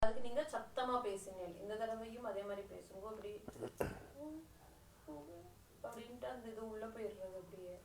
அதுக்கு நீங்க சத்தமா பேசுங்க. இந்த தடவையும் அதே மாதிரி பேசுங்க. அப்படி அப்படின்ட்டு அந்த இது உள்ள போயிடுறது அப்படியே.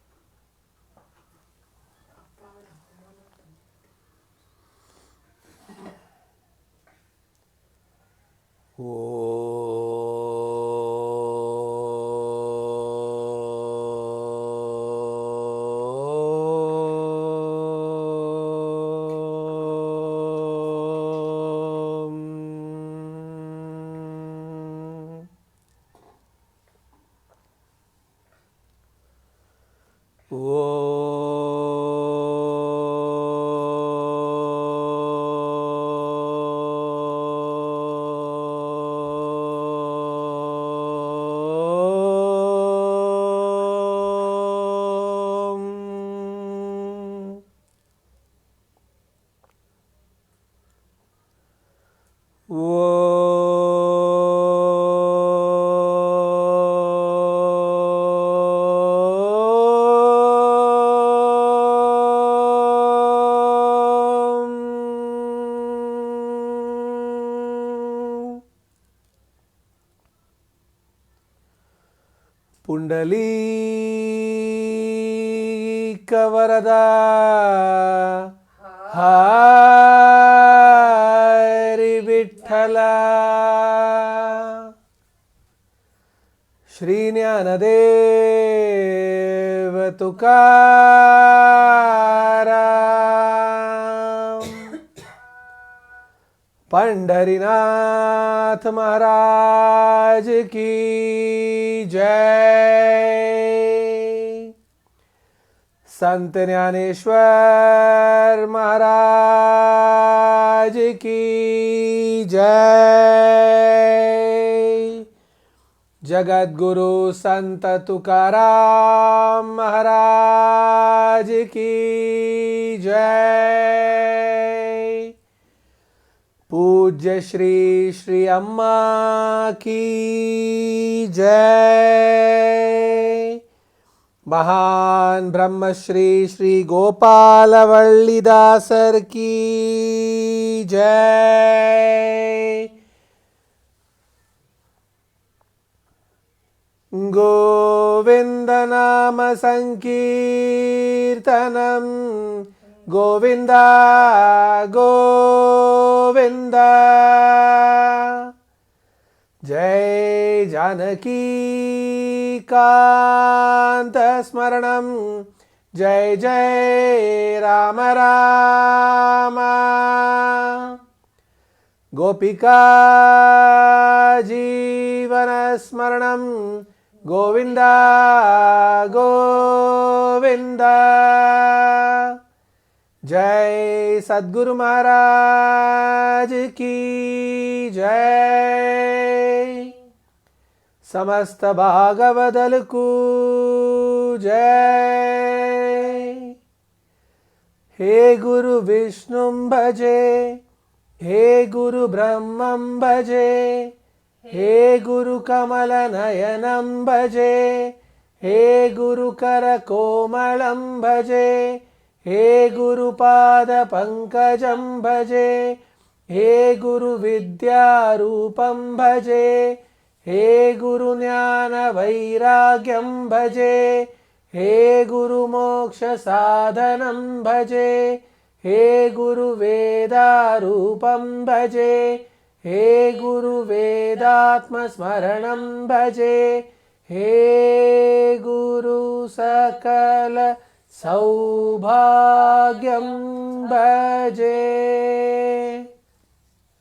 पुंडलीकवरदा हरि विठ्ठला श्री ज्ञानदेव तुकाराम पंढरीनाथ महाराज की जय। संत ज्ञानेश्वर महाराज की जय। जगद्गुरु संत तुकाराम महाराज की जय। पूज्य श्री श्री अम्मा की जय। महान ब्रह्मश्री श्री गोपाल वल्लीदासर की जय। गोविंद नाम संकीर्तनम गोविंदा गोविंदा। जय जानकी कांत स्मरणम जय जय राम राम। गोपिका जीवन स्मरणम गोविंदा गोविंदा। जय सद्गुरु महाराज की जय। समस्त भागवदल को जय। हे गुरु विष्णु भजे हे गुरु ब्रह्मं भजे हे गुरु कमल नयनं भजे हे गुरु कर कोमलं भजे हे गुरुपाद पंकजं भजे हे गुरु विद्यारूपं भजे हे गुरु ज्ञान वैराग्यं भजे हे गुरु मोक्ष साधनं भजे हे गुरु वेदारूपं भजे हे गुरु वेदात्म स्मरणं भजे हे गुरु सकल सौभाग्यं भजे।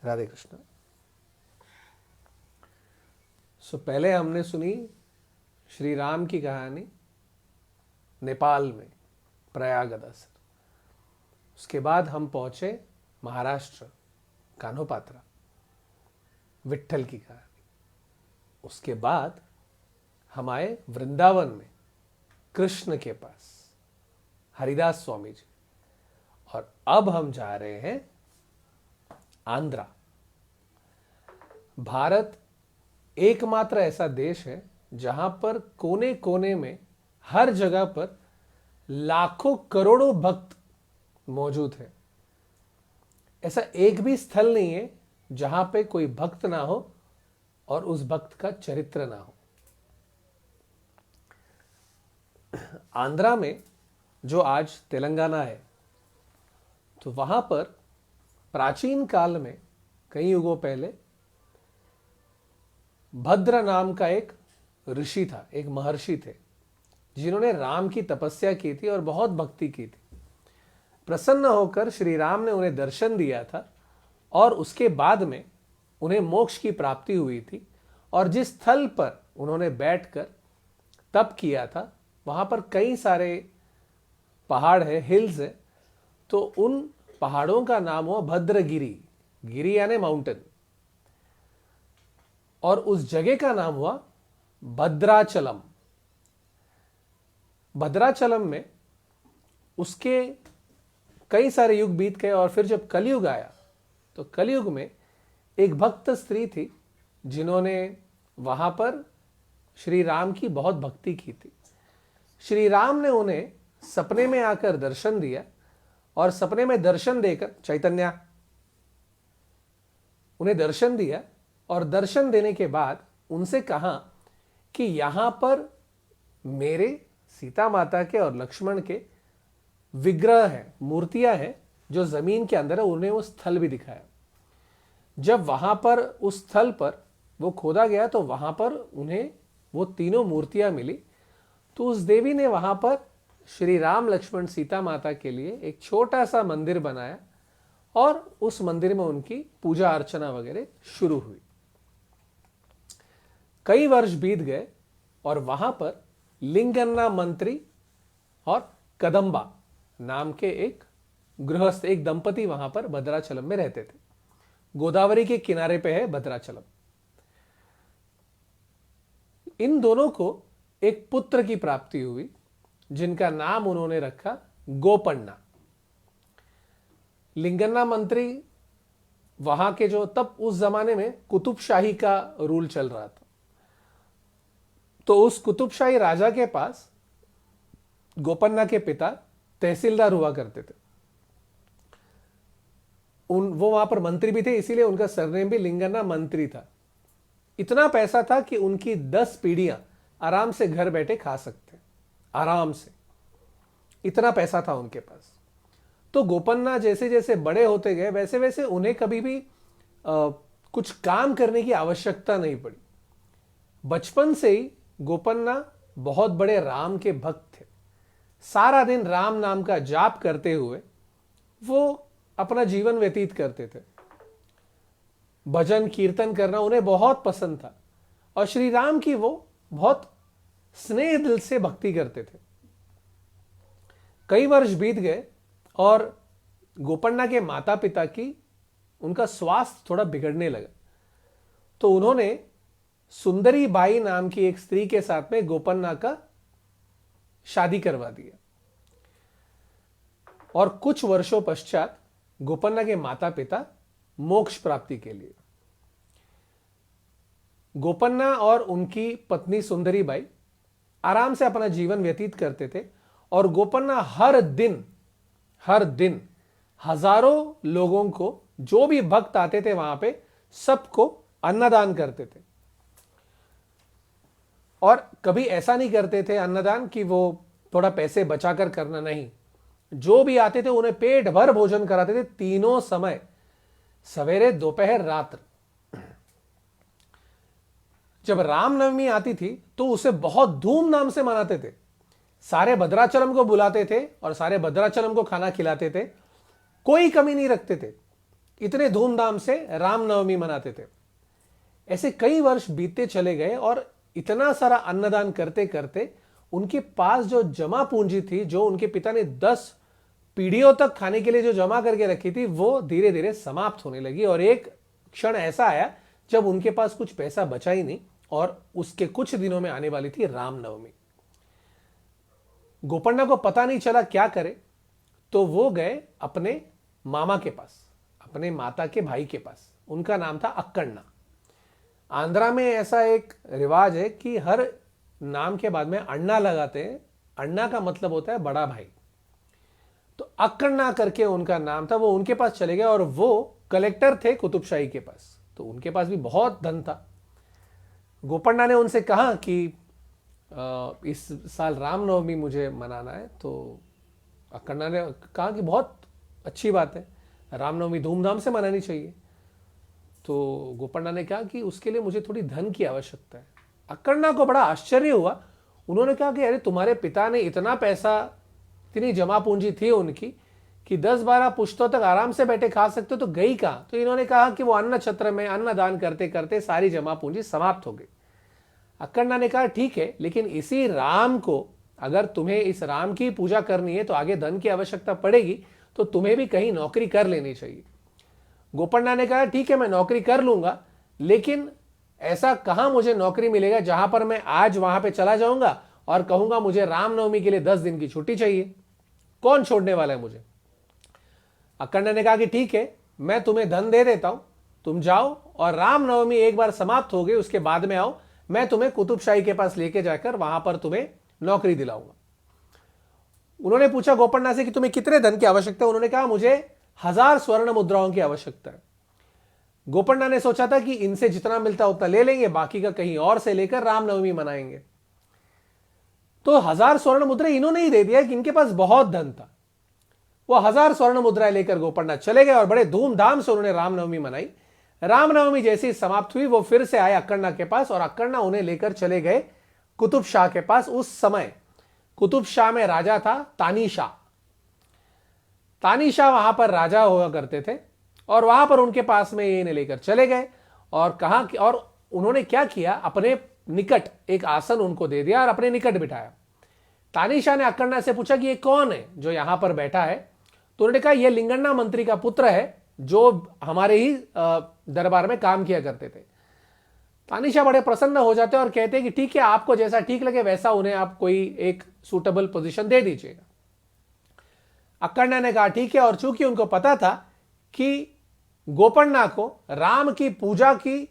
राधे कृष्ण। पहले हमने सुनी श्री राम की कहानी नेपाल में प्रयागदसर। उसके बाद हम पहुंचे महाराष्ट्र कान्होपात्रा विट्ठल की कहानी। उसके बाद हम आए वृंदावन में कृष्ण के पास हरिदास स्वामी जी। और अब हम जा रहे हैं आंध्रा। भारत एकमात्र ऐसा देश है जहां पर कोने कोने में हर जगह पर लाखों करोड़ों भक्त मौजूद हैं। ऐसा एक भी स्थल नहीं है जहां पे कोई भक्त ना हो और उस भक्त का चरित्र ना हो। आंध्रा में जो आज तेलंगाना है, तो वहां पर प्राचीन काल में कई युगों पहले भद्र नाम का एक ऋषि था, एक महर्षि थे, जिन्होंने राम की तपस्या की थी और बहुत भक्ति की थी। प्रसन्न होकर श्री राम ने उन्हें दर्शन दिया था और उसके बाद में उन्हें मोक्ष की प्राप्ति हुई थी। और जिस स्थल पर उन्होंने बैठकर तप किया था, वहां पर कई सारे पहाड़ है, हिल्स है, तो उन पहाड़ों का नाम हुआ भद्रगिरी, गिरी यानी माउंटेन, और उस जगह का नाम हुआ भद्राचलम। भद्राचलम में उसके कई सारे युग बीत गए और फिर जब कलयुग आया, तो कलयुग में एक भक्त स्त्री थी जिन्होंने वहां पर श्री राम की बहुत भक्ति की थी। श्री राम ने उन्हें सपने में आकर दर्शन दिया और सपने में दर्शन देकर, चैतन्य, उन्हें दर्शन दिया और दर्शन देने के बाद उनसे कहा कि यहां पर मेरे सीता माता के और लक्ष्मण के विग्रह हैं, मूर्तियां हैं जो जमीन के अंदर है। उन्हें वो स्थल भी दिखाया। जब वहां पर उस स्थल पर वो खोदा गया तो वहां पर उन्हें वो तीनों मूर्तियां मिली। तो उस देवी ने वहां पर श्री राम लक्ष्मण सीता माता के लिए एक छोटा सा मंदिर बनाया और उस मंदिर में उनकी पूजा अर्चना वगैरह शुरू हुई। कई वर्ष बीत गए और वहां पर लिंगन्ना मंत्री और कदम्बा नाम के एक गृहस्थ, एक दंपति वहां पर भद्राचलम में रहते थे। गोदावरी के किनारे पे है भद्राचलम। इन दोनों को एक पुत्र की प्राप्ति हुई जिनका नाम उन्होंने रखा गोपन्ना। लिंगन्ना मंत्री वहां के जो तब उस जमाने में कुतुबशाही का रूल चल रहा था, तो उस कुतुबशाही राजा के पास गोपन्ना के पिता तहसीलदार हुआ करते थे। वो वहां पर मंत्री भी थे, इसीलिए उनका सरनेम भी लिंगन्ना मंत्री था। इतना पैसा था कि उनकी 10 पीढ़ियां आराम से घर बैठे खा सकते, आराम से, इतना पैसा था उनके पास। तो गोपन्ना जैसे जैसे बड़े होते गए वैसे वैसे उन्हें कभी भी कुछ काम करने की आवश्यकता नहीं पड़ी। बचपन से ही गोपन्ना बहुत बड़े राम के भक्त थे। सारा दिन राम नाम का जाप करते हुए वो अपना जीवन व्यतीत करते थे। भजन कीर्तन करना उन्हें बहुत पसंद था और श्री राम की वो बहुत स्नेह दिल से भक्ति करते थे। कई वर्ष बीत गए और गोपन्ना के माता पिता की उनका स्वास्थ्य थोड़ा बिगड़ने लगा। तो उन्होंने सुंदरी बाई नाम की एक स्त्री के साथ में गोपन्ना का शादी करवा दिया। और कुछ वर्षों पश्चात गोपन्ना के माता पिता मोक्ष प्राप्ति के लिए, गोपन्ना और उनकी पत्नी सुंदरी बाई आराम से अपना जीवन व्यतीत करते थे। और गोपन्ना हर दिन हजारों लोगों को, जो भी भक्त आते थे वहां पे, सबको अन्नदान करते थे। और कभी ऐसा नहीं करते थे अन्नदान कि वो थोड़ा पैसे बचाकर करना, नहीं, जो भी आते थे उन्हें पेट भर भोजन कराते थे, तीनों समय, सवेरे, दोपहर, रात्र। जब रामनवमी आती थी तो उसे बहुत धूमधाम से मनाते थे। सारे भद्राचलम को बुलाते थे और सारे भद्राचलम को खाना खिलाते थे, कोई कमी नहीं रखते थे। इतने धूमधाम से रामनवमी मनाते थे। ऐसे कई वर्ष बीतते चले गए और इतना सारा अन्नदान करते करते उनके पास जो जमा पूंजी थी, जो उनके पिता ने 10 पीढ़ियों तक खाने के लिए जो जमा करके रखी थी, वो धीरे धीरे समाप्त होने लगी। और एक क्षण ऐसा आया जब उनके पास कुछ पैसा बचा ही नहीं और उसके कुछ दिनों में आने वाली थी रामनवमी। गोपन्ना को पता नहीं चला क्या करे, तो वो गए अपने मामा के पास, अपने माता के भाई के पास। उनका नाम था अक्कन्ना। आंध्रा में ऐसा एक रिवाज है कि हर नाम के बाद में अन्ना लगाते हैं। अन्ना का मतलब होता है बड़ा भाई। तो अक्कन्ना करके उनका नाम था। वो उनके पास चले गए और वो कलेक्टर थे कुतुबशाही के पास, तो उनके पास भी बहुत धन था। गोपन्ना ने उनसे कहा कि इस साल रामनवमी मुझे मनाना है, तो अक्कन्ना ने कहा कि बहुत अच्छी बात है, रामनवमी धूमधाम से मनानी चाहिए। तो गोपन्ना ने कहा कि उसके लिए मुझे थोड़ी धन की आवश्यकता है। अक्कन्ना को बड़ा आश्चर्य हुआ। उन्होंने कहा कि अरे तुम्हारे पिता ने इतना पैसा, इतनी जमा पूंजी थी उनकी कि 10-12 पुश्तों तक आराम से बैठे खा सकते, तो गई कहाँ? तो इन्होंने कहा कि वो अन्न छत्र में अन्न दान करते करते सारी जमा पूंजी समाप्त हो गई। अक्कन्ना ने कहा ठीक है, लेकिन इसी राम को, अगर तुम्हें इस राम की पूजा करनी है तो आगे धन की आवश्यकता पड़ेगी, तो तुम्हें भी कहीं नौकरी कर लेनी चाहिए। गोपन्ना ने कहा ठीक है, मैं नौकरी कर लूंगा, लेकिन ऐसा कहां मुझे नौकरी मिलेगा जहां पर मैं आज वहां पे चला जाऊंगा और कहूंगा मुझे रामनवमी के लिए 10 दिन की छुट्टी चाहिए? कौन छोड़ने वाला है मुझे? अक्कन्ना ने कहा कि ठीक है, मैं तुम्हें धन दे देता हूं, तुम जाओ और रामनवमी एक बार समाप्त हो गई उसके बाद में आओ, मैं तुम्हें कुतुबशाही के पास लेके जाकर वहां पर तुम्हें नौकरी दिलाऊंगा। उन्होंने पूछा गोपन्ना से कि तुम्हें कितने धन की आवश्यकता है? उन्होंने कहा मुझे 1000 स्वर्ण मुद्राओं की आवश्यकता है। गोपन्ना ने सोचा था कि इनसे जितना मिलता उतना ले लेंगे, बाकी का कहीं और से लेकर रामनवमी मनाएंगे। तो 1000 स्वर्ण मुद्रा इन्होंने ही दे दिया कि इनके पास बहुत धन था। वो 1000 स्वर्ण मुद्राएं लेकर गोपन्ना चले गए और बड़े धूमधाम से उन्होंने रामनवमी मनाई। रामनवमी जैसी समाप्त हुई, वो फिर से आए अक्कन्ना के पास और अक्कन्ना उन्हें लेकर चले गए कुतुब शाह के पास। उस समय कुतुब शाह में राजा था तानीशाह। तानीशाह वहां पर राजा हुआ करते थे और वहां पर उनके पास में ये इन्हें लेकर चले गए और कहा कि, और उन्होंने क्या किया, अपने निकट एक आसन उनको दे दिया और अपने निकट बिठाया। तानीशाह ने अक्कन्ना से पूछा कि ये कौन है जो यहां पर बैठा है? तो उन्होंने कहा यह लिंगण्णा मंत्री का पुत्र है जो हमारे ही दरबार में काम किया करते थे। तानीशाह बड़े प्रसन्न हो जाते हैं और कहते हैं कि ठीक है, आपको जैसा ठीक लगे वैसा उन्हें आप कोई एक सूटेबल पोजीशन दे दीजिएगा। अक्कन्ना ने कहा ठीक है, और चूंकि उनको पता था कि गोपन्ना को राम की पूजा की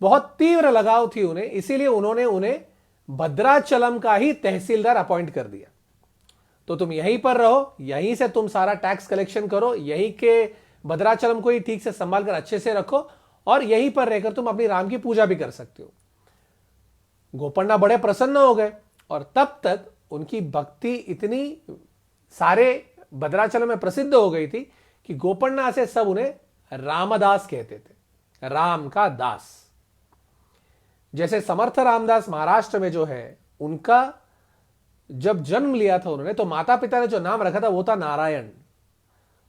बहुत तीव्र लगाव थी उन्हें, इसीलिए उन्होंने उन्हें भद्राचलम का ही तहसीलदार अपॉइंट कर दिया। तो तुम यहीं पर रहो, यहीं से तुम सारा टैक्स कलेक्शन करो, यहीं के भद्राचलम को ही ठीक से संभाल कर अच्छे से रखो और यहीं पर रहकर तुम अपनी राम की पूजा भी कर सकते हो। गोपन्ना बड़े प्रसन्न हो गए और तब तक उनकी भक्ति इतनी सारे भद्राचलम में प्रसिद्ध हो गई थी कि गोपन्ना से सब उन्हें रामदास कहते थे, राम का दास। जैसे समर्थ रामदास महाराष्ट्र में जो है, उनका जब जन्म लिया था उन्होंने, तो माता पिता ने जो नाम रखा था वो था नारायण।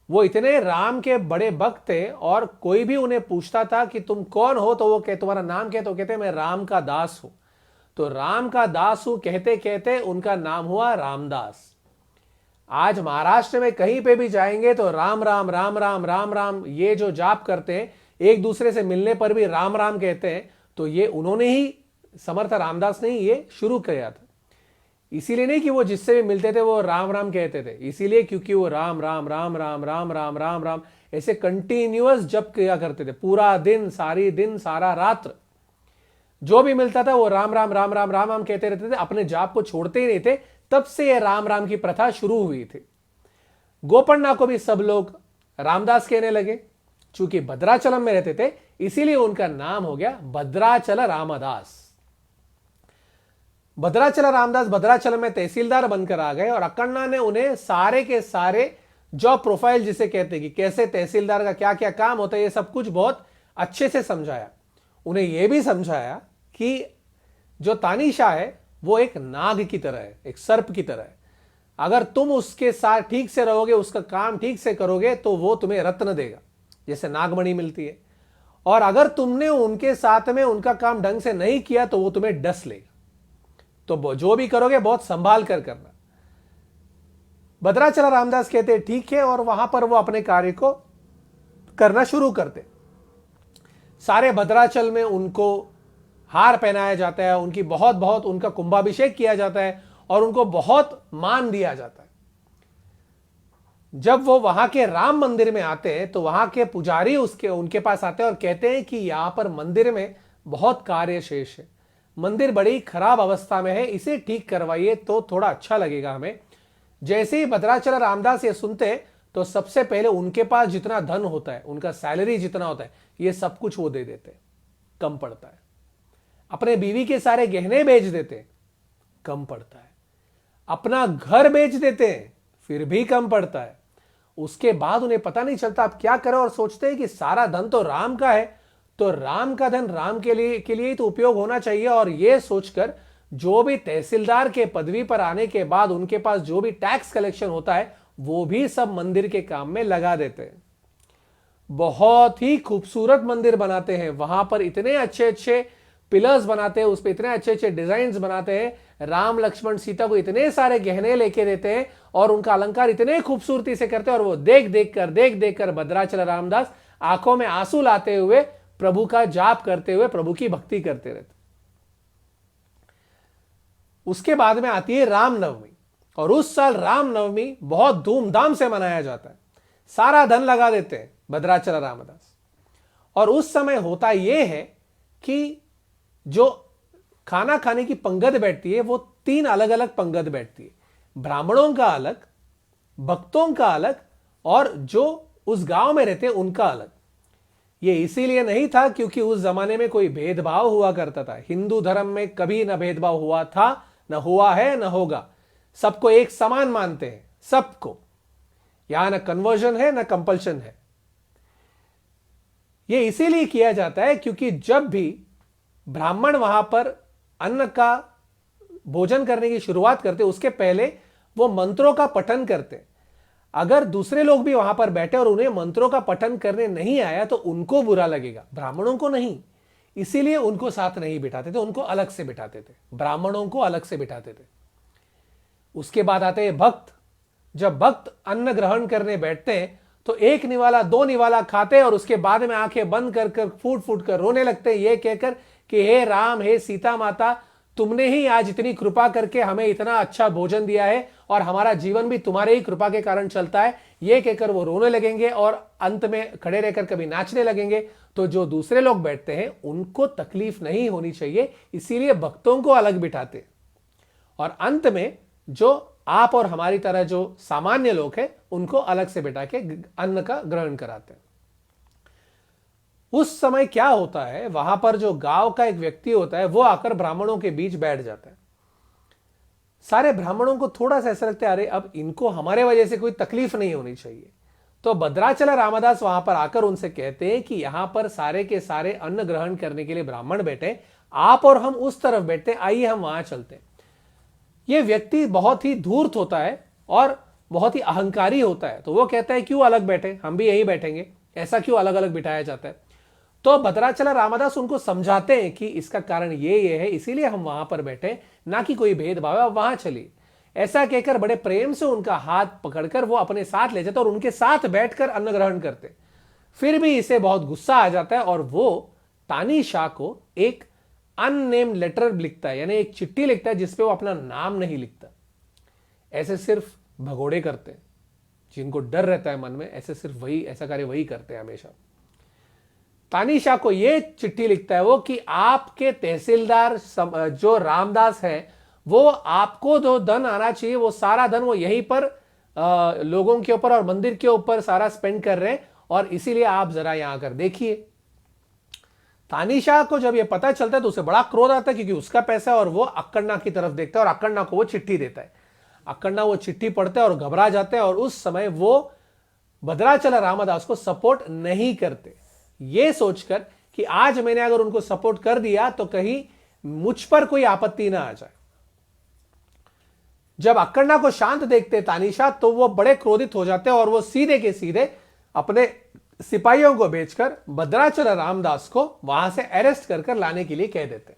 वो इतने राम के बड़े भक्त थे और कोई भी उन्हें पूछता था कि तुम कौन हो, तो वो कहते तुम्हारा नाम क्या है? तो कहते मैं राम का दास हूं। तो राम का दास हूं कहते कहते उनका नाम हुआ रामदास। आज महाराष्ट्र में कहीं पे भी जाएंगे तो राम राम राम राम राम राम ये जो जाप करते हैं, एक दूसरे से मिलने पर भी राम राम कहते हैं, तो ये उन्होंने ही, समर्थ रामदास ने ही ये शुरू किया था। इसीलिए नहीं कि वो जिससे भी मिलते थे वो राम राम कहते थे, इसीलिए क्योंकि वो राम राम राम राम राम राम राम राम ऐसे कंटिन्यूअस जप किया करते थे, पूरा दिन, सारी दिन, सारा रात्र जो भी मिलता था वो राम राम राम राम राम राम कहते रहते थे, अपने जाप को छोड़ते ही नहीं थे। तब से ये राम राम की प्रथा शुरू हुई थी। गोपन्ना को भी सब लोग रामदास कहने लगे। चूंकि भद्राचलम में रहते थे इसीलिए उनका नाम हो गया भद्राचल रामदास। भद्राचल रामदास भद्राचलम में तहसीलदार बनकर आ गए और अक्कन्ना ने उन्हें सारे के सारे जॉब प्रोफाइल जिसे कहते हैं कि कैसे तहसीलदार का क्या क्या काम होता है, ये सब कुछ बहुत अच्छे से समझाया। उन्हें यह भी समझाया कि जो तानीशाह है वो एक नाग की तरह है, एक सर्प की तरह है। अगर तुम उसके साथ ठीक से रहोगे, उसका काम ठीक से करोगे, तो वो तुम्हें रत्न देगा, जैसे नागमणि मिलती है। और अगर तुमने उनके साथ में उनका काम ढंग से नहीं किया तो वो तुम्हें डस लेगा। तो जो भी करोगे बहुत संभाल कर करना। भद्राचल रामदास कहते ठीक है, और वहां पर वो अपने कार्य को करना शुरू करते। सारे भद्राचल में उनको हार पहनाया जाता है, उनकी बहुत बहुत उनका कुंभाभिषेक किया जाता है और उनको बहुत मान दिया जाता है। जब वो वहां के राम मंदिर में आते हैं तो वहां के पुजारी उनके पास आते हैं और कहते हैं कि यहां पर मंदिर में बहुत कार्य शेष है, मंदिर बड़ी खराब अवस्था में है, इसे ठीक करवाइए तो थोड़ा अच्छा लगेगा हमें। जैसे ही भद्राचल रामदास ये सुनते तो सबसे पहले उनके पास जितना धन होता है, उनका सैलरी जितना होता है, ये सब कुछ वो दे देते हैं, कम पड़ता है। अपने बीवी के सारे गहने बेच देते हैं, कम पड़ता है। अपना घर बेच देते हैं, फिर भी कम पड़ता है। उसके बाद उन्हें पता नहीं चलता अब क्या करें, और सोचते हैं कि सारा धन तो राम का है, तो राम का धन राम के लिए ही तो उपयोग होना चाहिए। और यह सोचकर जो भी तहसीलदार के पदवी पर आने के बाद उनके पास जो भी टैक्स कलेक्शन होता है, वो भी सब मंदिर के काम में लगा देते हैं। बहुत ही खूबसूरत मंदिर बनाते हैं, वहां पर इतने अच्छे अच्छे पिलर्स बनाते हैं, उस पर इतने अच्छे अच्छे डिजाइन बनाते हैं। राम लक्ष्मण सीता को इतने सारे गहने लेके देते हैं और उनका अलंकार इतने खूबसूरती से करते हैं, और वो देख देख कर भद्राचल रामदास आंखों में आंसू लाते हुए प्रभु का जाप करते हुए प्रभु की भक्ति करते रहते। उसके बाद में आती है रामनवमी, और उस साल रामनवमी बहुत धूमधाम से मनाया जाता है। सारा धन लगा देते हैं भद्राचल रामदास। और उस समय होता यह है कि जो खाना खाने की पंगत बैठती है, वो 3 अलग अलग पंगत बैठती है। ब्राह्मणों का अलग, भक्तों का अलग, और जो उस गांव में रहते उनका अलग। ये इसीलिए नहीं था क्योंकि उस जमाने में कोई भेदभाव हुआ करता था। हिंदू धर्म में कभी न भेदभाव हुआ था, न हुआ है, न होगा। सबको एक समान मानते हैं, सबको। यहां न कन्वर्जन है, न कंपल्शन है। यह इसीलिए किया जाता है क्योंकि जब भी ब्राह्मण वहां पर अन्न का भोजन करने की शुरुआत करते, उसके पहले वो मंत्रों का पठन करते। अगर दूसरे लोग भी वहां पर बैठे और उन्हें मंत्रों का पठन करने नहीं आया तो उनको बुरा लगेगा, ब्राह्मणों को नहीं। इसीलिए उनको साथ नहीं बिठाते थे, उनको अलग से बिठाते थे, ब्राह्मणों को अलग से बिठाते थे। उसके बाद आते हैं भक्त। जब भक्त अन्न ग्रहण करने बैठते हैं तो 1 निवाला 2 निवाला खाते हैं, और उसके बाद में आंखें बंद कर कर फूट फूट कर रोने लगते हैं, यह कहकर कि हे राम, हे सीता माता, तुमने ही आज इतनी कृपा करके हमें इतना अच्छा भोजन दिया है, और हमारा जीवन भी तुम्हारे ही कृपा के कारण चलता है। यह कहकर वो रोने लगेंगे और अंत में खड़े रहकर कभी नाचने लगेंगे। तो जो दूसरे लोग बैठते हैं उनको तकलीफ नहीं होनी चाहिए, इसीलिए भक्तों को अलग बिठाते। और अंत में जो आप और हमारी तरह जो सामान्य लोग हैं उनको अलग से बिठा के अन्न का ग्रहण कराते हैं। उस समय क्या होता है, वहां पर जो गांव का एक व्यक्ति होता है वो आकर ब्राह्मणों के बीच बैठ जाता है। सारे ब्राह्मणों को थोड़ा सा ऐसा लगता है, अरे अब इनको हमारे वजह से कोई तकलीफ नहीं होनी चाहिए। तो भद्राचल रामदास वहां पर आकर उनसे कहते हैं कि यहां पर सारे के सारे अन्न ग्रहण करने के लिए ब्राह्मण बैठे, आप और हम उस तरफ बैठते, आइए हम वहां चलते हैं। यह व्यक्ति बहुत ही धूर्त होता है और बहुत ही अहंकारी होता है, तो वो कहता है क्यों अलग बैठे, हम भी यहीं बैठेंगे, ऐसा क्यों अलग अलग बिठाया जाता है। तो भद्राचल रामदास उनको समझाते हैं कि इसका कारण ये है, इसीलिए हम वहां पर बैठे, ना कि कोई भेदभाव है, वहां चलिए। ऐसा कहकर बड़े प्रेम से उनका हाथ पकड़कर वो अपने साथ ले जाते और उनके साथ बैठकर अन्न ग्रहण करते। फिर भी इसे बहुत गुस्सा आ जाता है और वो तानीशाह को एक अननेम लेटर लिखता है, यानी एक चिट्ठी लिखता है जिसपे वो अपना नाम नहीं लिखता। ऐसे सिर्फ भगोड़े करते हैं, जिनको डर रहता है मन में, ऐसे सिर्फ वही ऐसा कार्य वही करते हैं हमेशा। तानीशाह को यह चिट्ठी लिखता है वो कि आपके तहसीलदार जो रामदास है, वो आपको जो धन आना चाहिए वो सारा धन वो यहीं पर लोगों के ऊपर और मंदिर के ऊपर सारा स्पेंड कर रहे हैं, और इसीलिए आप जरा यहां आकर देखिए। तानीशाह को जब ये पता चलता है तो उसे बड़ा क्रोध आता है, क्योंकि उसका पैसा है, और वो अक्कन्ना की तरफ देखता है और अक्कन्ना को वो चिट्ठी देता है। अक्कन्ना वो चिट्ठी पढ़ते हैं और घबरा जाते हैं, और उस समय वो भद्राचल रामदास को सपोर्ट नहीं करते, ये सोचकर कि आज मैंने अगर उनको सपोर्ट कर दिया तो कहीं मुझ पर कोई आपत्ति ना आ जाए। जब अक्कन्ना को शांत देखते तानीशाह तो वो बड़े क्रोधित हो जाते हैं और वो सीधे के सीधे अपने सिपाहियों को भेजकर भद्राचल रामदास को वहां से अरेस्ट कर लाने के लिए कह देते।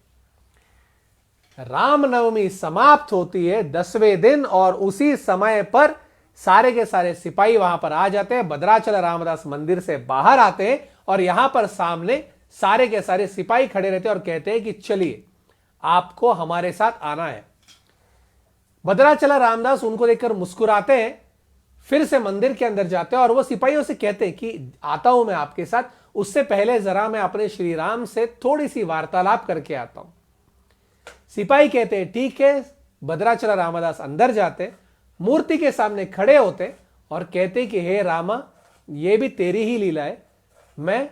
रामनवमी समाप्त होती है 10वें दिन, और उसी समय पर सारे के सारे सिपाही वहां पर आ जाते हैं। भद्राचल रामदास मंदिर से बाहर आते हैं और यहां पर सामने सारे के सारे सिपाही खड़े रहते हैं और कहते हैं कि चलिए आपको हमारे साथ आना है। भद्राचल रामदास उनको देखकर मुस्कुराते हैं, फिर से मंदिर के अंदर जाते हैं और वो सिपाहियों से कहते हैं कि आता हूं मैं आपके साथ, उससे पहले जरा मैं अपने श्री राम से थोड़ी सी वार्तालाप करके आता हूं। सिपाही कहते हैं ठीक है। भद्राचल रामदास अंदर जाते, मूर्ति के सामने खड़े होते और कहते कि हे रामा, ये भी तेरी ही लीला है, मैं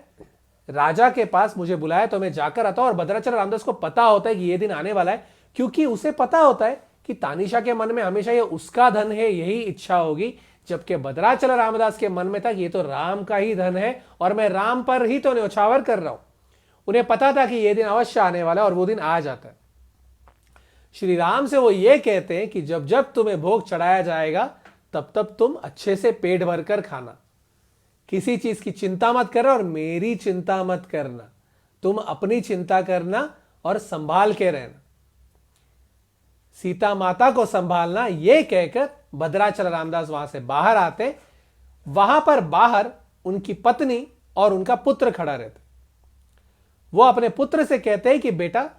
राजा के पास मुझे बुलाया तो मैं जाकर आता हूं। और भद्राचल रामदास को पता होता है कि ये दिन आने वाला है, क्योंकि उसे पता होता है कि तानिशा के मन में हमेशा ये उसका धन है, यही इच्छा होगी, जबकि भद्राचल रामदास के मन में था कि ये तो राम का ही धन है और मैं राम पर ही तो न्यौछावर कर रहा हूं। उन्हें पता था कि यह दिन अवश्य आने वाला है और वो दिन आ जाता है। श्री राम से वो ये कहते हैं कि जब जब तुम्हें भोग चढ़ाया जाएगा तब तब तुम अच्छे से पेट भरकर खाना, किसी चीज की चिंता मत करना और मेरी चिंता मत करना, तुम अपनी चिंता करना और संभाल के रहना, सीता माता को संभालना। यह कहकर भद्राचल रामदास वहां से बाहर आते। वहां पर बाहर उनकी पत्नी और उनका पुत्र खड़ा रहता। वो अपने पुत्र से कहते हैं कि बेटा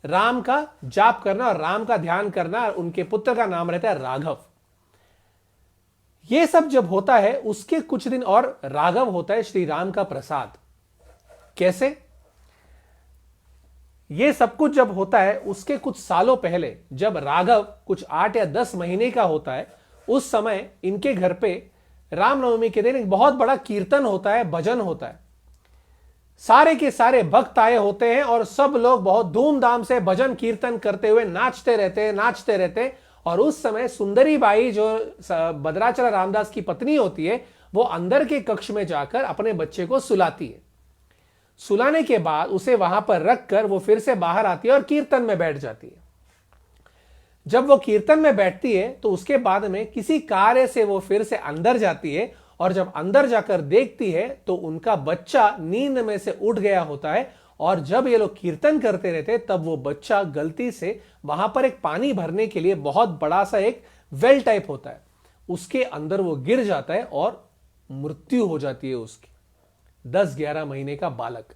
राम का जाप करना और राम का ध्यान करना। और उनके पुत्र का नाम रहता है राघव। यह सब जब होता है उसके कुछ दिन और राघव होता है श्री राम का प्रसाद। कैसे? यह सब कुछ जब होता है उसके कुछ सालों पहले, जब राघव कुछ 8 या 10 महीने का होता है, उस समय इनके घर पे रामनवमी के दिन एक बहुत बड़ा कीर्तन होता है, भजन होता है। सारे के सारे भक्त आए होते हैं और सब लोग बहुत धूमधाम से भजन कीर्तन करते हुए नाचते रहते। और उस समय सुंदरी बाई, जो भद्राचल रामदास की पत्नी होती है, वो अंदर के कक्ष में जाकर अपने बच्चे को सुलाती है। सुलाने के बाद उसे वहां पर रखकर वो फिर से बाहर आती है और कीर्तन में बैठ जाती है। जब वो कीर्तन में बैठती है तो उसके बाद में किसी कार्य से वो फिर से अंदर जाती है और जब अंदर जाकर देखती है तो उनका बच्चा नींद में से उठ गया होता है। और जब ये लोग कीर्तन करते रहते तब वो बच्चा गलती से वहां पर एक पानी भरने के लिए बहुत बड़ा सा एक वेल टाइप होता है, उसके अंदर वो गिर जाता है और मृत्यु हो जाती है उसकी। 10-11 महीने का बालक।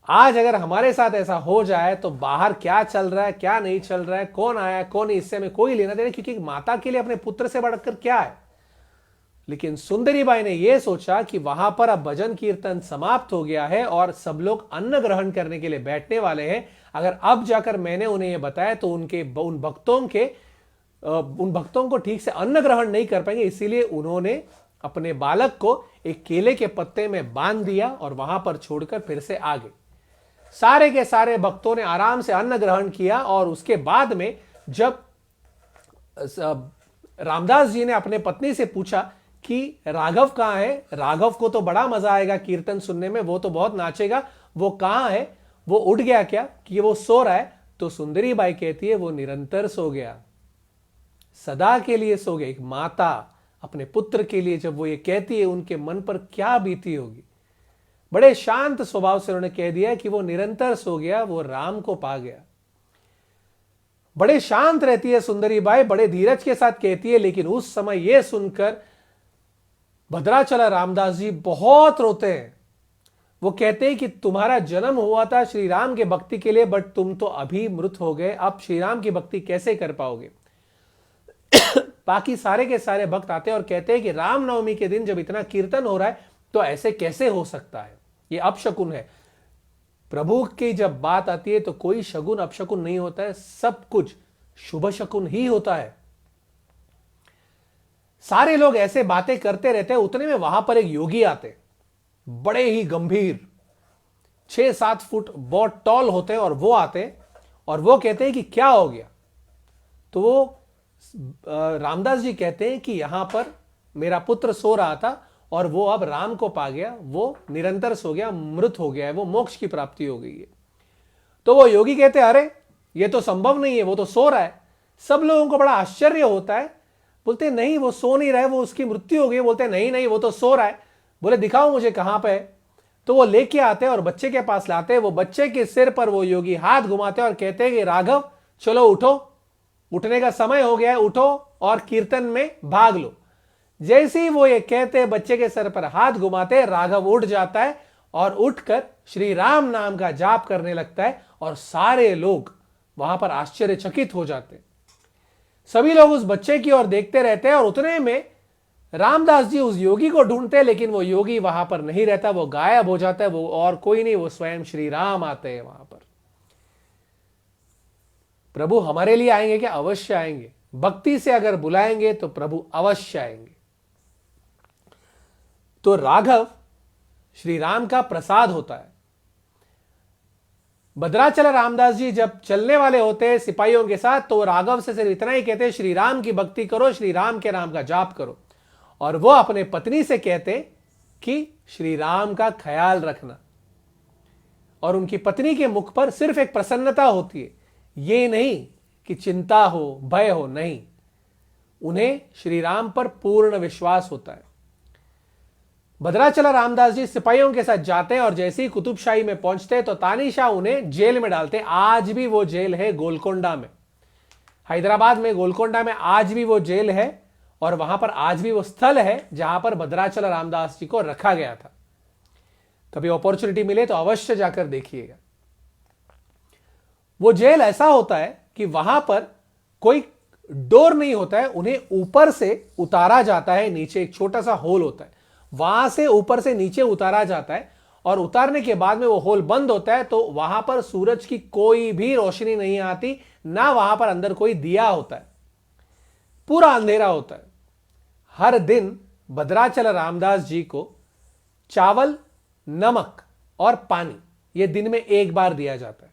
आज अगर हमारे साथ ऐसा हो जाए तो बाहर क्या चल रहा है, क्या नहीं चल रहा है, कौन आया कौन नहीं, इससे हमें कोई लेना देना, क्योंकि माता के लिए अपने पुत्र से बढ़कर क्या है। लेकिन सुंदरी बाई ने यह सोचा कि वहां पर अब भजन कीर्तन समाप्त हो गया है और सब लोग अन्न ग्रहण करने के लिए बैठने वाले हैं। अगर अब जाकर मैंने उन्हें यह बताया तो उन भक्तों को ठीक से अन्न ग्रहण नहीं कर पाएंगे। इसीलिए उन्होंने अपने बालक को एक केले के पत्ते में बांध दिया और वहां पर छोड़कर फिर से आ गए। सारे के सारे भक्तों ने आराम से अन्न ग्रहण किया। और उसके बाद में जब रामदास जी ने अपने पत्नी से पूछा कि राघव कहां है, राघव को तो बड़ा मजा आएगा कीर्तन सुनने में, वो तो बहुत नाचेगा, वो कहां है, वो उठ गया क्या, कि वो सो रहा है? तो सुंदरी बाई कहती है वो निरंतर सो गया, सदा के लिए सो गया। एक माता अपने पुत्र के लिए जब वो ये कहती है, उनके मन पर क्या बीती होगी। बड़े शांत स्वभाव से उन्होंने कह दिया कि वो निरंतर सो गया, वो राम को पा गया। बड़े शांत रहती है सुंदरी बाई, बड़े धीरज के साथ कहती है। लेकिन उस समय यह सुनकर भद्राचल रामदास जी बहुत रोते हैं। वो कहते हैं कि तुम्हारा जन्म हुआ था श्री राम के भक्ति के लिए, बट तुम तो अभी मृत हो गए, अब श्री राम की भक्ति कैसे कर पाओगे। बाकी सारे के सारे भक्त आते हैं और कहते हैं कि रामनवमी के दिन जब इतना कीर्तन हो रहा है तो ऐसे कैसे हो सकता है, ये अपशकुन है। प्रभु की जब बात आती है तो कोई शगुन अपशकुन नहीं होता है, सब कुछ शुभ शकुन ही होता है। सारे लोग ऐसे बातें करते रहते हैं। उतने में वहां पर एक योगी आते, बड़े ही गंभीर, 6-7 फुट बहुत टॉल होते हैं। और वो आते और वो कहते हैं कि क्या हो गया। तो वो रामदास जी कहते हैं कि यहां पर मेरा पुत्र सो रहा था और वो अब राम को पा गया, वो निरंतर सो गया, मृत हो गया है, वो मोक्ष की प्राप्ति हो गई है। तो वो योगी कहते हैं अरे ये तो संभव नहीं है, वो तो सो रहा है। सब लोगों को बड़ा आश्चर्य होता है। बोलते नहीं वो सो नहीं रहा है, वो उसकी मृत्यु हो गई। बोलते नहीं नहीं वो तो सो रहा है। बोले दिखाओ मुझे कहां पे है। तो वो लेके आते हैं और बच्चे के पास लाते हैं। वो बच्चे के सिर पर वो योगी हाथ घुमाते हैं और कहते हैं कि राघव चलो उठो, उठने का समय हो गया है, उठो और कीर्तन में भाग लो। जैसे ही वो ये कहते बच्चे के सर पर हाथ घुमाते, राघव उठ जाता है और उठकर श्री राम नाम का जाप करने लगता है। और सारे लोग वहां पर आश्चर्यचकित हो जाते हैं। सभी लोग उस बच्चे की ओर देखते रहते हैं। और उतने में रामदास जी उस योगी को ढूंढते हैं, लेकिन वो योगी वहां पर नहीं रहता, वो गायब हो जाता है। वो और कोई नहीं, वो स्वयं श्री राम आते हैं वहां पर। प्रभु हमारे लिए आएंगे क्या? अवश्य आएंगे। भक्ति से अगर बुलाएंगे तो प्रभु अवश्य आएंगे। तो राघव श्री राम का प्रसाद होता है। भद्राचल रामदास जी जब चलने वाले होते हैं सिपाहियों के साथ, तो राघव से सिर्फ इतना ही कहते हैं, श्री राम की भक्ति करो, श्री राम के नाम का जाप करो। और वो अपने पत्नी से कहते कि श्री राम का ख्याल रखना। और उनकी पत्नी के मुख पर सिर्फ एक प्रसन्नता होती है, ये नहीं कि चिंता हो, भय हो, नहीं, उन्हें श्री राम पर पूर्ण विश्वास होता है। भद्राचल रामदास जी सिपाहियों के साथ जाते हैं और जैसे ही कुतुबशाही में पहुंचते हैं तो तानीशाह उन्हें जेल में डालते हैं। आज भी वो जेल है गोलकोंडा में, हैदराबाद में गोलकोंडा में आज भी वो जेल है, और वहां पर आज भी वो स्थल है जहां पर भद्राचल रामदास जी को रखा गया था। कभी अपॉर्चुनिटी मिले तो अवश्य जाकर देखिएगा। वो जेल ऐसा होता है कि वहां पर कोई डोर नहीं होता है, उन्हें ऊपर से उतारा जाता है, नीचे एक छोटा सा होल होता है, वहां से ऊपर से नीचे उतारा जाता है, और उतारने के बाद में वो होल बंद होता है, तो वहां पर सूरज की कोई भी रोशनी नहीं आती, ना वहां पर अंदर कोई दिया होता है, पूरा अंधेरा होता है। हर दिन भद्राचल रामदास जी को चावल, नमक और पानी ये दिन में एक बार दिया जाता है।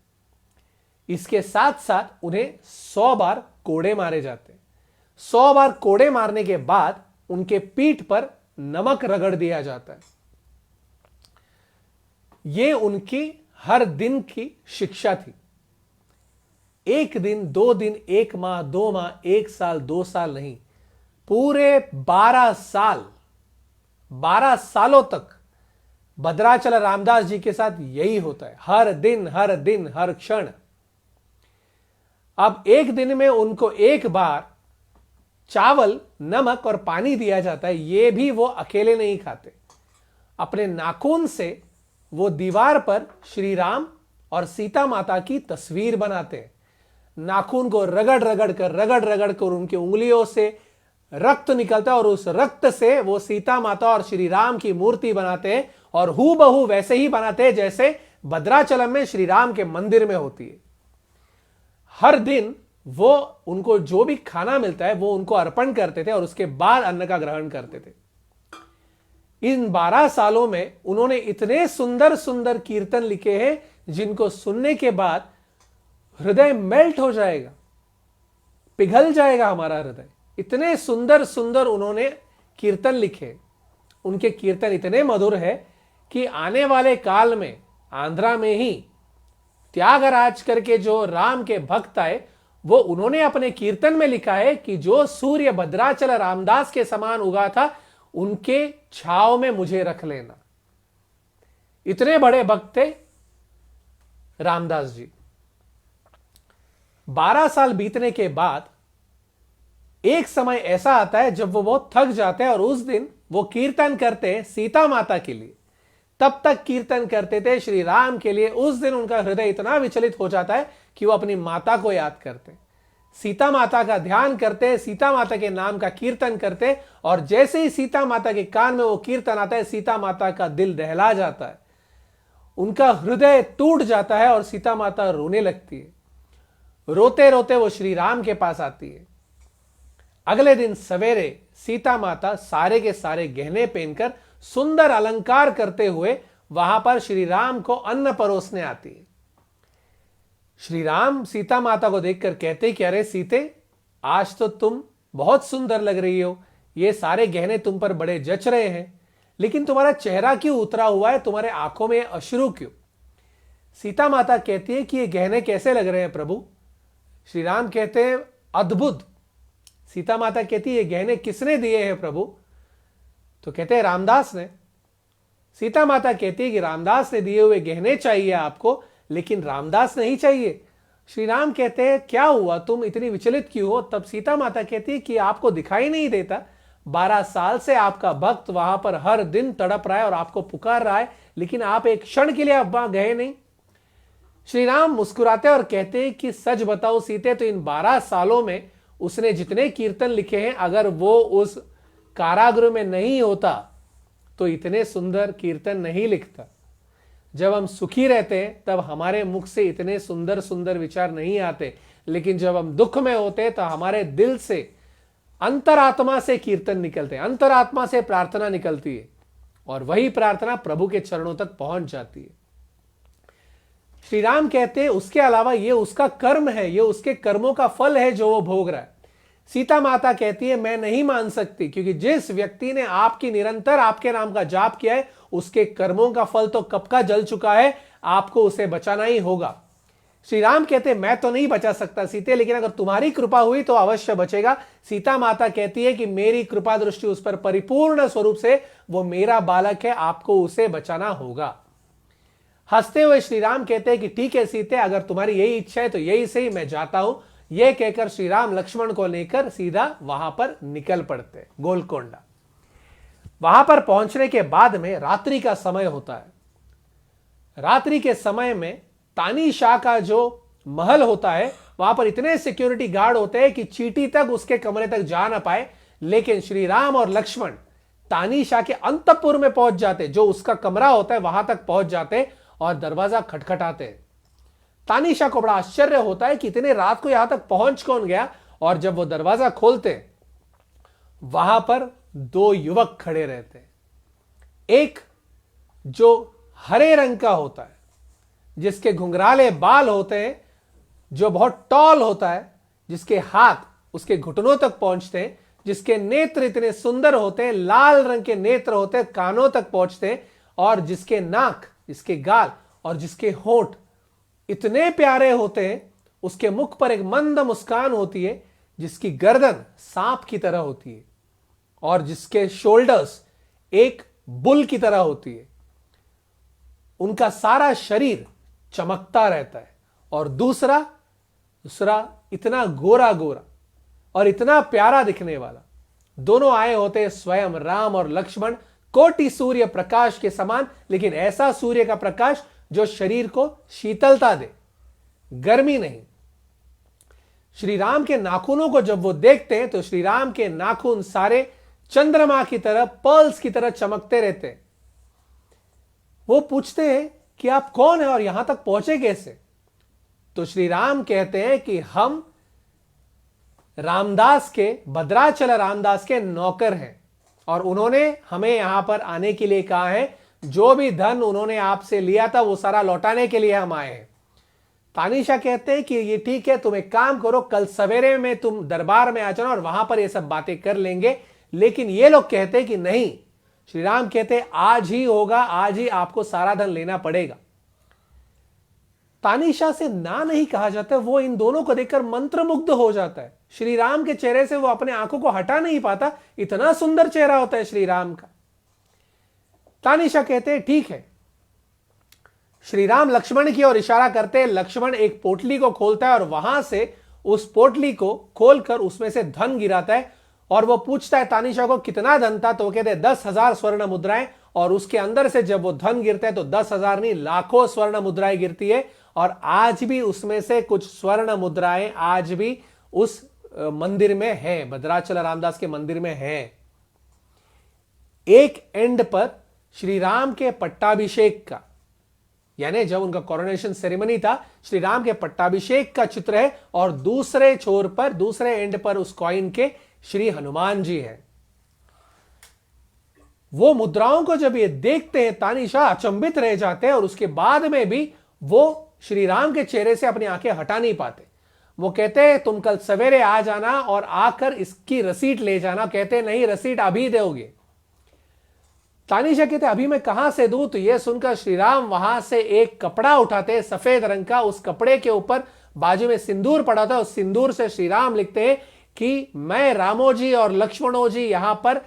इसके साथ साथ उन्हें 100 बार कोड़े मारे जाते हैं। 100 बार कोड़े मारने के बाद उनके पीठ पर नमक रगड़ दिया जाता है। यह उनकी हर दिन की शिक्षा थी। 1 दिन, 2 दिन, 1 माह, 2 माह, 1 साल, 2 साल नहीं, पूरे 12 साल, 12 सालों तक भद्राचल रामदास जी के साथ यही होता है, हर दिन, हर दिन, हर क्षण। अब एक दिन में उनको एक बार चावल, नमक और पानी दिया जाता है, यह भी वो अकेले नहीं खाते। अपने नाखून से वो दीवार पर श्री राम और सीता माता की तस्वीर बनाते हैं। नाखून को रगड़ रगड़ कर उनकी उंगलियों से रक्त निकलता है, और उस रक्त से वो सीता माता और श्री राम की मूर्ति बनाते हैं, और हूबहू वैसे ही बनाते हैं जैसे भद्राचलम में श्री राम के मंदिर में होती है। हर दिन वो उनको जो भी खाना मिलता है वो उनको अर्पण करते थे, और उसके बाद अन्न का ग्रहण करते थे। इन 12 सालों में उन्होंने इतने सुंदर सुंदर कीर्तन लिखे हैं जिनको सुनने के बाद हृदय मेल्ट हो जाएगा, पिघल जाएगा हमारा हृदय। इतने सुंदर सुंदर उन्होंने कीर्तन लिखे। उनके कीर्तन इतने मधुर है कि आने वाले काल में आंध्रा में ही त्यागराज करके जो राम के भक्त आए, वो उन्होंने अपने कीर्तन में लिखा है कि जो सूर्य भद्राचल रामदास के समान उगा था, उनके छाव में मुझे रख लेना। इतने बड़े भक्त थे रामदास जी। 12 साल बीतने के बाद एक समय ऐसा आता है जब वो बहुत थक जाते हैं, और उस दिन वो कीर्तन करते हैं सीता माता के लिए। तब तक कीर्तन करते थे श्री राम के लिए। उस दिन उनका हृदय इतना विचलित हो जाता है कि वो अपनी माता को याद करते, सीता माता का ध्यान करते, सीता माता के नाम का कीर्तन करते, और जैसे ही सीता माता के कान में वो कीर्तन आता है, सीता माता का दिल दहला जाता है, उनका हृदय टूट जाता है, और सीता माता रोने लगती है। रोते रोते वो श्री राम के पास आती है। अगले दिन सवेरे सीता माता सारे के सारे गहने पहनकर, सुंदर अलंकार करते हुए वहां पर श्री राम को अन्न परोसने आती है। श्री राम सीता माता को देखकर कहते कि अरे सीते, आज तो तुम बहुत सुंदर लग रही हो, ये सारे गहने तुम पर बड़े जच रहे हैं, लेकिन तुम्हारा चेहरा क्यों उतरा हुआ है, तुम्हारे आंखों में अश्रु क्यों? सीता माता कहती है कि ये गहने कैसे लग रहे हैं प्रभु? श्री राम कहते हैं अद्भुत। सीता माता कहती है ये गहने किसने दिए हैं प्रभु? तो कहते हैं रामदास ने। सीता माता कहती है कि रामदास ने दिए हुए गहने चाहिए आपको, लेकिन रामदास नहीं चाहिए। श्री राम कहते हैं क्या हुआ, तुम इतनी विचलित क्यों हो? तब सीता माता कहती है कि आपको दिखाई नहीं देता, 12 साल से आपका भक्त वहां पर हर दिन तड़प रहा है और आपको पुकार रहा है, लेकिन आप एक क्षण के लिए अब वहां गए नहीं। श्री राम मुस्कुराते और कहते हैं कि सच बताओ सीते, तो इन 12 सालों में उसने जितने कीर्तन लिखे हैं, अगर वो उस कारागृह में नहीं होता तो इतने सुंदर कीर्तन नहीं लिखता। जब हम सुखी रहते हैं तब हमारे मुख से इतने सुंदर सुंदर विचार नहीं आते। लेकिन जब हम दुख में होते हैं तो हमारे दिल से, अंतरात्मा से कीर्तन निकलते हैं, अंतरात्मा से प्रार्थना निकलती है और वही प्रार्थना प्रभु के चरणों तक पहुंच जाती है। श्री राम कहते हैं उसके अलावा ये उसका कर्म है, ये उसके कर्मों का फल है जो वो भोग रहा है। सीता माता कहती है मैं नहीं मान सकती, क्योंकि जिस व्यक्ति ने आपकी निरंतर आपके नाम का जाप किया है उसके कर्मों का फल तो कब का जल चुका है, आपको उसे बचाना ही होगा। श्री राम कहते हैं मैं तो नहीं बचा सकता सीते, लेकिन अगर तुम्हारी कृपा हुई तो अवश्य बचेगा। सीता माता कहती है कि मेरी कृपा दृष्टि उस पर परिपूर्ण स्वरूप से, वो मेरा बालक है, आपको उसे बचाना होगा। हंसते हुए श्री राम कहते हैं कि ठीक है सीते, अगर तुम्हारी यही इच्छा है तो यही सही, मैं जाता हूं। यह कहकर श्री राम लक्ष्मण को लेकर सीधा वहां पर निकल पड़ते गोलकोंडा। वहां पर पहुंचने के बाद में रात्रि का समय होता है। रात्रि के समय में तानीशाह का जो महल होता है वहां पर इतने सिक्योरिटी गार्ड होते हैं कि चींटी तक उसके कमरे तक जा ना पाए, लेकिन श्री राम और लक्ष्मण तानीशाह के अंतपुर में पहुंच जाते, जो उसका कमरा होता है वहां तक पहुंच जाते और दरवाजा खटखटाते। तानीशाह को बड़ा आश्चर्य होता है कि इतने रात को यहां तक पहुंच कौन गया, और जब वो दरवाजा खोलते वहां पर दो युवक खड़े रहते। एक जो हरे रंग का होता है, जिसके घुंघराले बाल होते हैं, जो बहुत टॉल होता है, जिसके हाथ उसके घुटनों तक पहुंचते हैं, जिसके नेत्र इतने सुंदर होते हैं, लाल रंग के नेत्र होते हैं, कानों तक पहुंचते हैं, और जिसके नाक, जिसके गाल और जिसके होंठ इतने प्यारे होते हैं, उसके मुख पर एक मंद मुस्कान होती है, जिसकी गर्दन सांप की तरह होती है और जिसके शोल्डर्स एक बुल की तरह होती है। उनका सारा शरीर चमकता रहता है। और दूसरा इतना गोरा गोरा और इतना प्यारा दिखने वाला, दोनों आए होते स्वयं राम और लक्ष्मण, कोटि सूर्य प्रकाश के समान, लेकिन ऐसा सूर्य का प्रकाश जो शरीर को शीतलता दे, गर्मी नहीं। श्री राम के नाखूनों को जब वो देखते हैं तो श्री राम के नाखून सारे चंद्रमा की तरह, पर्ल्स की तरह चमकते रहते हैं। वो पूछते हैं कि आप कौन हैं और यहां तक पहुंचे कैसे? तो श्री राम कहते हैं कि हम रामदास के, भद्राचल रामदास के नौकर हैं और उन्होंने हमें यहां पर आने के लिए कहा है। जो भी धन उन्होंने आपसे लिया था वो सारा लौटाने के लिए हम आए हैं। तानीशाह कहते हैं कि ये ठीक है, तुम एक काम करो, कल सवेरे में तुम दरबार में आ जाना और वहां पर ये सब बातें कर लेंगे। लेकिन ये लोग कहते हैं कि नहीं। श्री राम कहते हैं आज ही होगा, आज ही आपको सारा धन लेना पड़ेगा। तानीशाह से ना नहीं कहा जाता। वो इन दोनों को देखकर मंत्रमुग्ध हो जाता है। श्री राम के चेहरे से वो अपने आंखों को हटा नहीं पाता, इतना सुंदर चेहरा होता है श्री राम का। तानीशाह कहते हैं ठीक है। श्री राम लक्ष्मण की ओर इशारा करते हैं। लक्ष्मण एक पोटली को खोलता है और वहां से उस पोटली को खोलकर उसमें से धन गिराता है और वो पूछता है तानीशाह को कितना धन था, तो वो कहते हैं 10,000 स्वर्ण मुद्राएं। और उसके अंदर से जब वो धन गिरता है तो 10,000 नहीं, लाखों स्वर्ण मुद्राएं गिरती है। और आज भी उसमें से कुछ स्वर्ण मुद्राएं आज भी उस मंदिर में है, भद्राचल रामदास के मंदिर में है। एक एंड पर श्री राम के पट्टाभिषेक का, यानी जब उनका कोरोनेशन सेरेमनी था, श्री राम के पट्टाभिषेक का चित्र है और दूसरे छोर पर, दूसरे एंड पर उस कॉइन के श्री हनुमान जी हैं। वो मुद्राओं को जब ये देखते हैं तानीशाह अचंभित रह जाते हैं और उसके बाद में भी वो श्री राम के चेहरे से अपनी आंखें हटा नहीं पाते। वो कहते हैं तुम कल सवेरे आ जाना और आकर इसकी रसीद ले जाना। कहते हैं नहीं, रसीद अभी दोगे। तानीशाह कहते अभी मैं कहां से दूं? तो यह सुनकर श्री राम वहां से एक कपड़ा उठाते हैं सफेद रंग का। उस कपड़े के ऊपर बाजू में सिंदूर पड़ा था। उस सिंदूर से श्री राम लिखते हैं कि मैं रामोजी और लक्ष्मणोजी यहां पर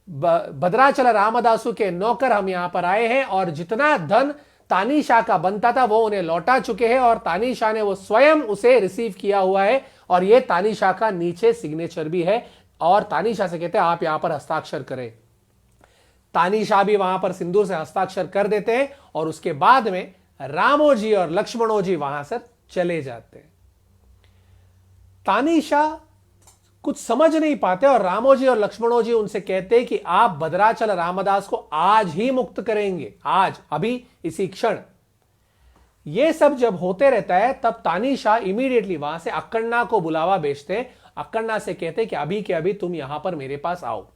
भद्राचल रामदासु के नौकर हम यहां पर आए हैं और जितना धन तानीशाह का बनता था वो उन्हें लौटा चुके हैं और तानीशाह ने वो स्वयं उसे रिसीव किया हुआ है। और ये तानीशाह का नीचे सिग्नेचर भी है। और तानीशाह से कहते हैं आप यहां पर हस्ताक्षर करें। तानीशाह भी वहां पर सिंदूर से हस्ताक्षर कर देते हैं और उसके बाद में रामोजी और लक्ष्मणोजी वहां से चले जाते हैं। तानीशाह कुछ समझ नहीं पाते और रामोजी और लक्ष्मणोजी उनसे कहते हैं कि आप भद्राचल रामदास को आज ही मुक्त करेंगे, आज, अभी, इसी क्षण। ये सब जब होते रहता है तब तानीशाह इमीडिएटली वहां से अक्कन्ना को बुलावा भेजते, अक्कन्ना से कहते कि अभी के अभी तुम यहां पर मेरे पास आओ।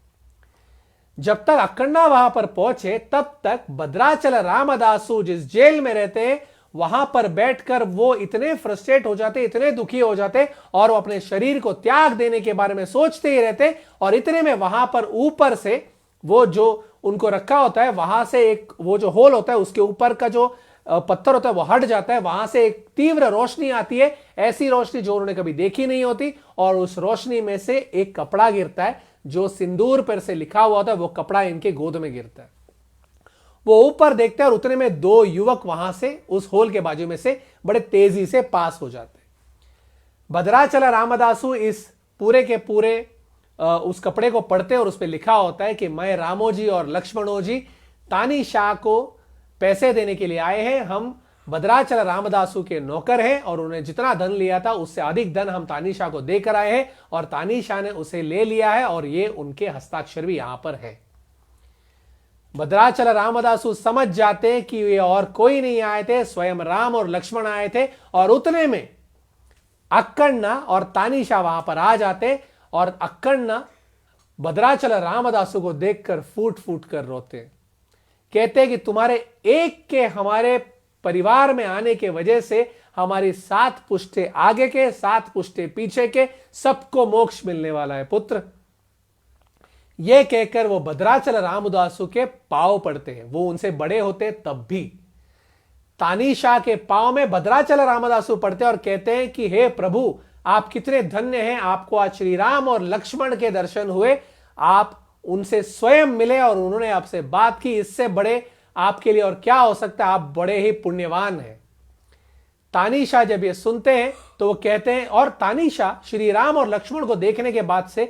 जब तक अक्कन्ना वहां पर पहुंचे तब तक भद्राचल रामदासु जिस जेल में रहते वहां पर बैठकर वो इतने फ्रस्ट्रेट हो जाते, इतने दुखी हो जाते और वो अपने शरीर को त्याग देने के बारे में सोचते ही रहते। और इतने में वहां पर ऊपर से वो जो उनको रखा होता है वहां से एक वो जो होल होता है उसके ऊपर का जो पत्थर होता है वो हट जाता है, वहां से एक तीव्र रोशनी आती है, ऐसी रोशनी जो उन्होंने कभी देखी नहीं होती। और उस रोशनी में से एक कपड़ा गिरता है जो सिंदूर पर से लिखा हुआ होता है, वो कपड़ा इनके गोद में गिरता है। वो ऊपर देखते हैं और उतने में दो युवक वहां से उस होल के बाजू में से बड़े तेजी से पास हो जाते हैं। भद्राचल रामदासु इस पूरे के पूरे उस कपड़े को पढ़ते हैं और उस पर लिखा होता है कि मैं रामोजी और लक्ष्मणोजी तानीशाह को पैसे देने के लिए आए हैं। हम भद्राचल रामदासु के नौकर हैं और उन्होंने जितना धन लिया था उससे अधिक धन हम तानीशाह को देकर आए हैं और तानीशाह ने उसे ले लिया है और ये उनके हस्ताक्षर भी यहां पर है। भद्राचल रामदासु समझ जाते कि ये और कोई नहीं आए थे, स्वयं राम और लक्ष्मण आए थे। और उतने में अक्कन्ना और तानीशाह वहां पर आ जाते और अक्कन्ना भद्राचल रामदासु को देखकर फूट फूट कर रोते, कहते कि तुम्हारे एक के हमारे परिवार में आने के वजह से हमारी 7 पुश्ते आगे के 7 पुश्ते पीछे के सबको मोक्ष मिलने वाला है पुत्र। यह कहकर वो भद्राचल रामदासु के पांव पड़ते हैं। वो उनसे बड़े होते तब भी तानीशाह के पांव में भद्राचल रामदासु पड़ते और कहते हैं कि हे प्रभु, आप कितने धन्य हैं, आपको आज श्री राम और लक्ष्मण के दर्शन हुए, आप उनसे स्वयं मिले और उन्होंने आपसे बात की, इससे बड़े आपके लिए और क्या हो सकता है, आप बड़े ही पुण्यवान हैं। तानीशाह जब ये सुनते हैं तो वो कहते हैं, और तानीशाह श्री राम और लक्ष्मण को देखने के बाद से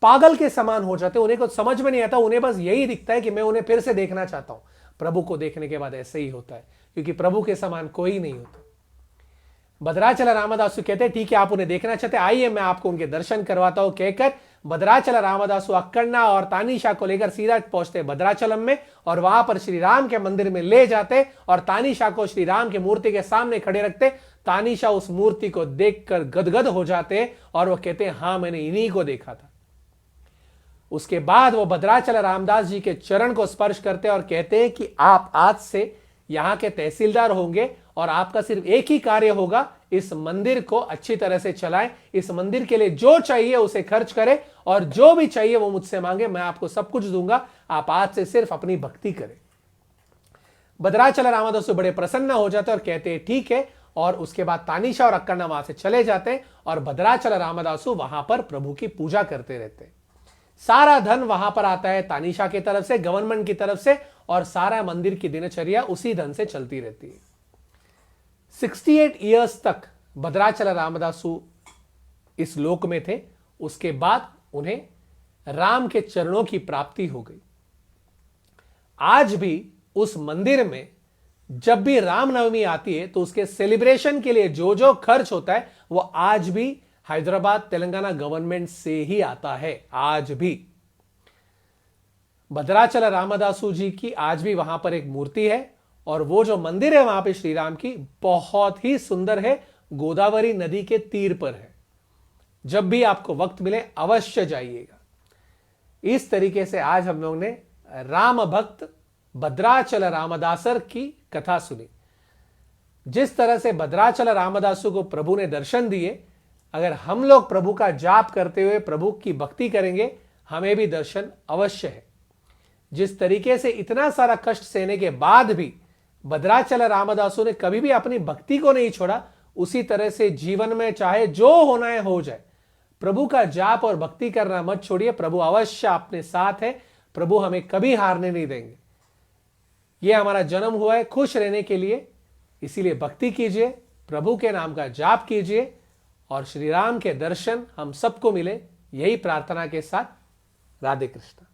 पागल के समान हो जाते, उन्हें कुछ समझ में नहीं आता, उन्हें बस यही दिखता है कि मैं उन्हें फिर से देखना चाहता हूं। प्रभु को देखने के बाद ऐसे ही होता है, क्योंकि प्रभु के समान कोई नहीं होता। भद्राचल रामदासु कहते ठीक है, आप उन्हें देखना चाहते, आइए मैं आपको उनके दर्शन करवाता हूं। कहकर भद्राचल रामदासु अक्कन्ना और तानीशाह को लेकर सीधा पहुंचते भद्राचलम में और वहां पर श्री राम के मंदिर में ले जाते और तानीशाह को श्री राम की मूर्ति के सामने खड़े रखते। तानीशाह उस मूर्ति को देखकर गदगद हो जाते और वो कहते हां, मैंने इन्हीं को देखा था। उसके बाद वो भद्राचल रामदास जी के चरण को स्पर्श करते और कहते हैं कि आप आज से यहां के तहसीलदार होंगे और आपका सिर्फ एक ही कार्य होगा, इस मंदिर को अच्छी तरह से चलाएं, इस मंदिर के लिए जो चाहिए उसे खर्च करें और जो भी चाहिए वो मुझसे मांगे, मैं आपको सब कुछ दूंगा, आप आज से सिर्फ अपनी भक्ति करें। भद्राचल रामदासु बड़े प्रसन्न हो जाते और कहते हैं ठीक है। और उसके बाद तानीशाह और अक्कन्ना वहां से चले जाते हैं और भद्राचल रामदासु वहां पर प्रभु की पूजा करते रहते हैं। सारा धन वहां पर आता है तानीशाह की तरफ से, गवर्नमेंट की तरफ से, और सारा मंदिर की दिनचर्या उसी धन से चलती रहती है। 68 ईयर्स तक भद्राचल रामदासु इस लोक में थे। उसके बाद उन्हें राम के चरणों की प्राप्ति हो गई। आज भी उस मंदिर में जब भी रामनवमी आती है तो उसके सेलिब्रेशन के लिए जो जो खर्च होता है वो आज भी हैदराबाद तेलंगाना गवर्नमेंट से ही आता है। आज भी भद्राचल रामदासु जी की आज भी वहां पर एक मूर्ति है और वो जो मंदिर है वहां पे श्री राम की बहुत ही सुंदर है, गोदावरी नदी के तीर पर है। जब भी आपको वक्त मिले अवश्य जाइएगा। इस तरीके से आज हम लोग ने राम भक्त भद्राचल रामदासर की कथा सुनी। जिस तरह से भद्राचल रामदासु को प्रभु ने दर्शन दिए, अगर हम लोग प्रभु का जाप करते हुए प्रभु की भक्ति करेंगे हमें भी दर्शन अवश्य है। जिस तरीके से इतना सारा कष्ट सहने के बाद भी भद्राचल रामदासु ने कभी भी अपनी भक्ति को नहीं छोड़ा, उसी तरह से जीवन में चाहे जो होना है हो जाए, प्रभु का जाप और भक्ति करना मत छोड़िए। प्रभु अवश्य अपने साथ है, प्रभु हमें कभी हारने नहीं देंगे। यह हमारा जन्म हुआ है खुश रहने के लिए, इसीलिए भक्ति कीजिए, प्रभु के नाम का जाप कीजिए और श्री राम के दर्शन हम सबको मिले, यही प्रार्थना के साथ राधे कृष्ण।